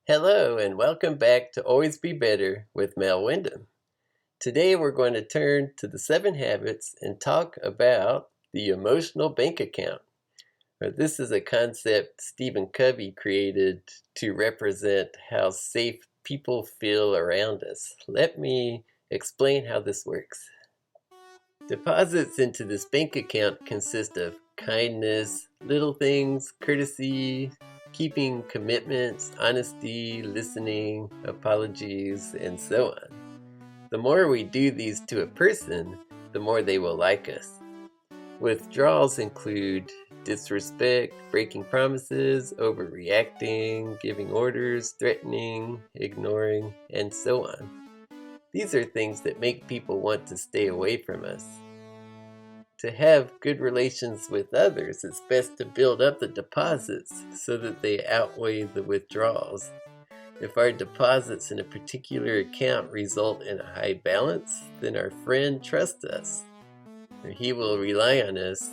Hello and welcome back to Always Be Better with Mel Wyndham. Today we're going to turn to the 7 habits and talk about the emotional bank account. This is a concept Stephen Covey created to represent how safe people feel around us. Let me explain how this works. Deposits into this bank account consist of kindness, little things, courtesy, keeping commitments, honesty, listening, apologies, and so on. The more we do these to a person, the more they will like us. Withdrawals include disrespect, breaking promises, overreacting, giving orders, threatening, ignoring, and so on. These are things that make people want to stay away from us. To have good relations with others, it's best to build up the deposits so that they outweigh the withdrawals. If our deposits in a particular account result in a high balance, then our friend trusts us. He will rely on us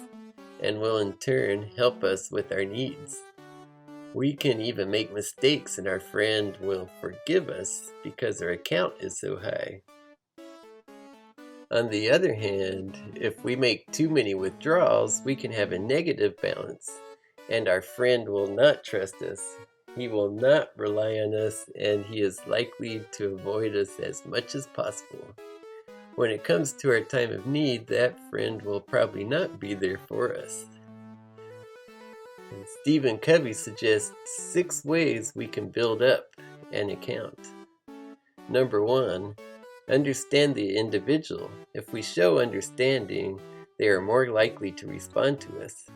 and will in turn help us with our needs. We can even make mistakes and our friend will forgive us because our account is so high. On the other hand, if we make too many withdrawals, we can have a negative balance, and our friend will not trust us. He will not rely on us, and he is likely to avoid us as much as possible. When it comes to our time of need, that friend will probably not be there for us. And Stephen Covey suggests 6 ways we can build up an account. Number 1, understand the individual. If we show understanding, they are more likely to respond to us.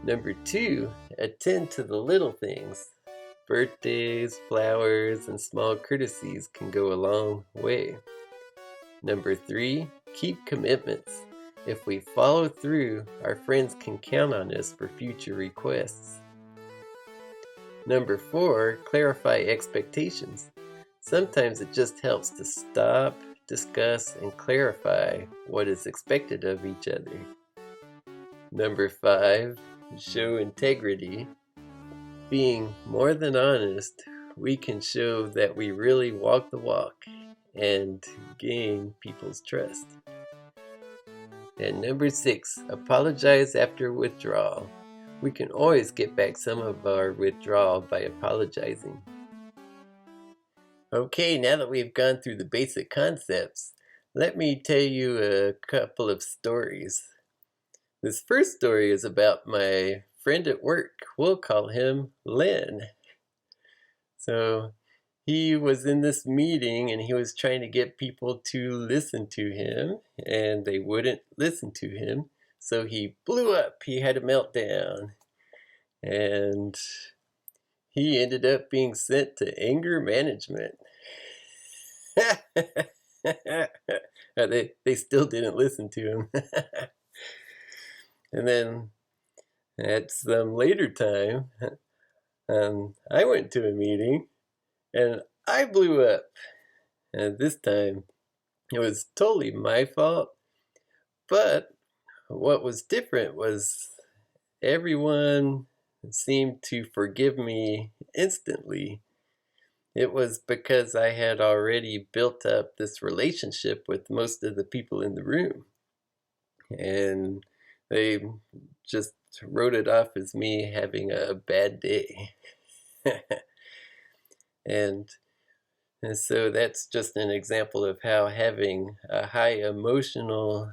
Number 2, attend to the little things. Birthdays, flowers, and small courtesies can go a long way. Number 3, keep commitments. If we follow through, our friends can count on us for future requests. Number 4, clarify expectations. Sometimes it just helps to stop, discuss, and clarify what is expected of each other. Number 5, show integrity. Being more than honest, we can show that we really walk the walk and gain people's trust. And number 6, apologize after withdrawal. We can always get back some of our withdrawal by apologizing. Okay, now that we've gone through the basic concepts, let me tell you a couple of stories. This first story is about my friend at work. We'll call him Len. So he was in this meeting and he was trying to get people to listen to him, and they wouldn't listen to him. So he blew up. He had a meltdown. And he ended up being sent to anger management. They still didn't listen to him. And then at some later time, I went to a meeting and I blew up. And this time it was totally my fault. But what was different was everyone seemed to forgive me instantly. It was because I had already built up this relationship with most of the people in the room. And they just wrote it off as me having a bad day. and so that's just an example of how having a high emotional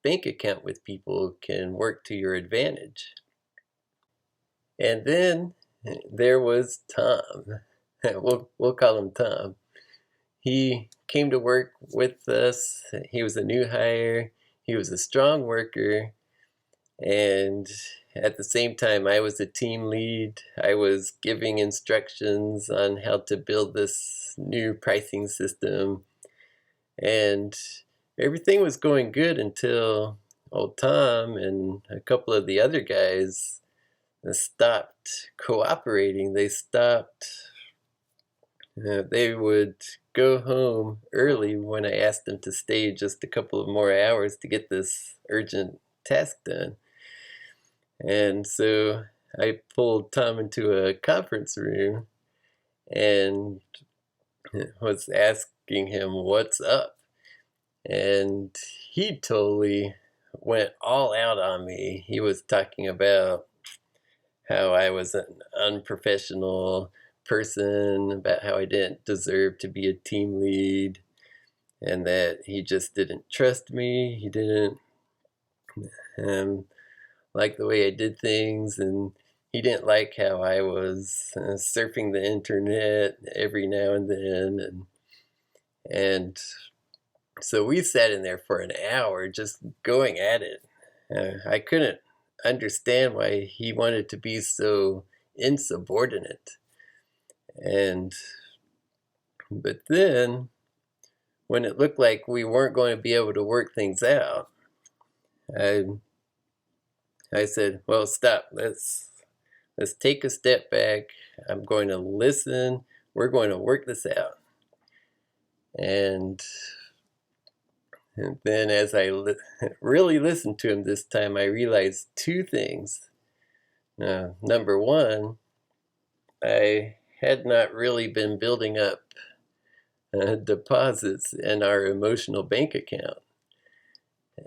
bank account with people can work to your advantage. And then there was Tom. We'll call him Tom. He came to work with us. He was a new hire. He was a strong worker. And at the same time, I was a team lead. I was giving instructions on how to build this new pricing system. And everything was going good until old Tom and a couple of the other guys stopped cooperating. They would go home early when I asked them to stay just a couple of more hours to get this urgent task done. And so I pulled Tom into a conference room and was asking him what's up. And he totally went all out on me. He was talking about how I was an unprofessional person, about how I didn't deserve to be a team lead, and that he just didn't trust me. He didn't like the way I did things, and he didn't like how I was surfing the internet every now and then, and so we sat in there for an hour just going at it. I couldn't understand why he wanted to be so insubordinate. But then, when it looked like we weren't going to be able to work things out, I said, "Well, stop. Let's take a step back. I'm going to listen. We're going to work this out." And then as I really listened to him this time, I realized two things. Number one, I had not really been building up deposits in our emotional bank account.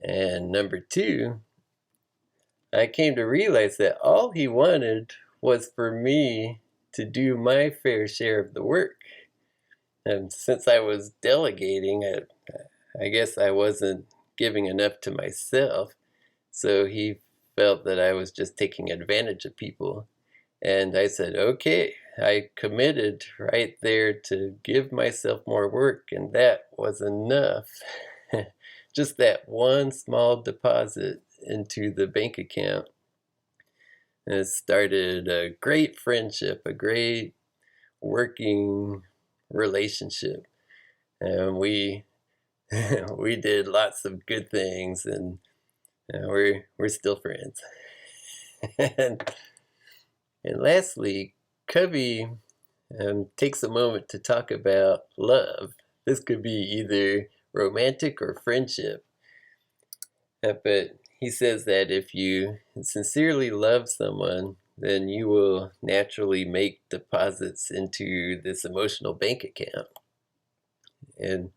And number two, I came to realize that all he wanted was for me to do my fair share of the work. And since I was delegating, I guess I wasn't giving enough to myself. So he felt that I was just taking advantage of people. And I said, okay, I committed right there to give myself more work, and that was enough. Just that one small deposit into the bank account. And it started a great friendship, a great working relationship. And we we did lots of good things, and we're still friends. and lastly, Covey takes a moment to talk about love. This could be either romantic or friendship. But he says that if you sincerely love someone, then you will naturally make deposits into this emotional bank account. And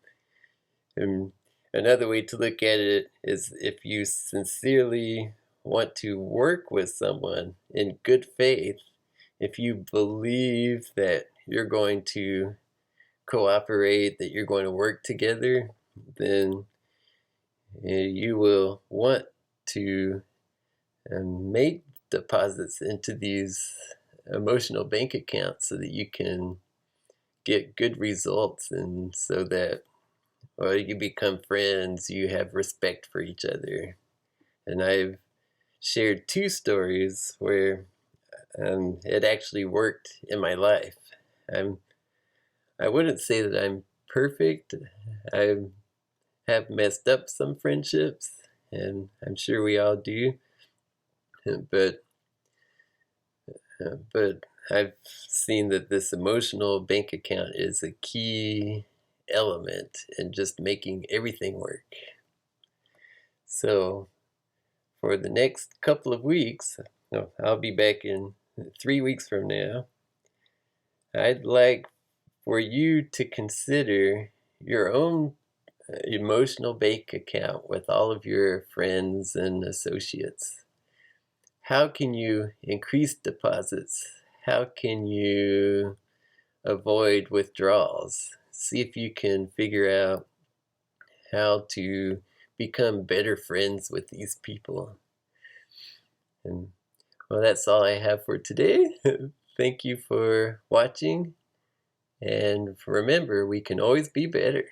another way to look at it is, if you sincerely want to work with someone in good faith, if you believe that you're going to cooperate, that you're going to work together, then you will want to make deposits into these emotional bank accounts so that you can get good results, and so that you become friends, you have respect for each other. And I've shared two stories where it actually worked in my life. I wouldn't say that I'm perfect. I have messed up some friendships, and I'm sure we all do. But I've seen that this emotional bank account is a key element in just making everything work. So for the next couple of weeks, I'll be back in 3 weeks from now, I'd like for you to consider your own emotional bank account with all of your friends and associates. How can you increase deposits? How can you avoid withdrawals? See if you can figure out how to become better friends with these people. And well, that's all I have for today. Thank you for watching. And remember, we can always be better.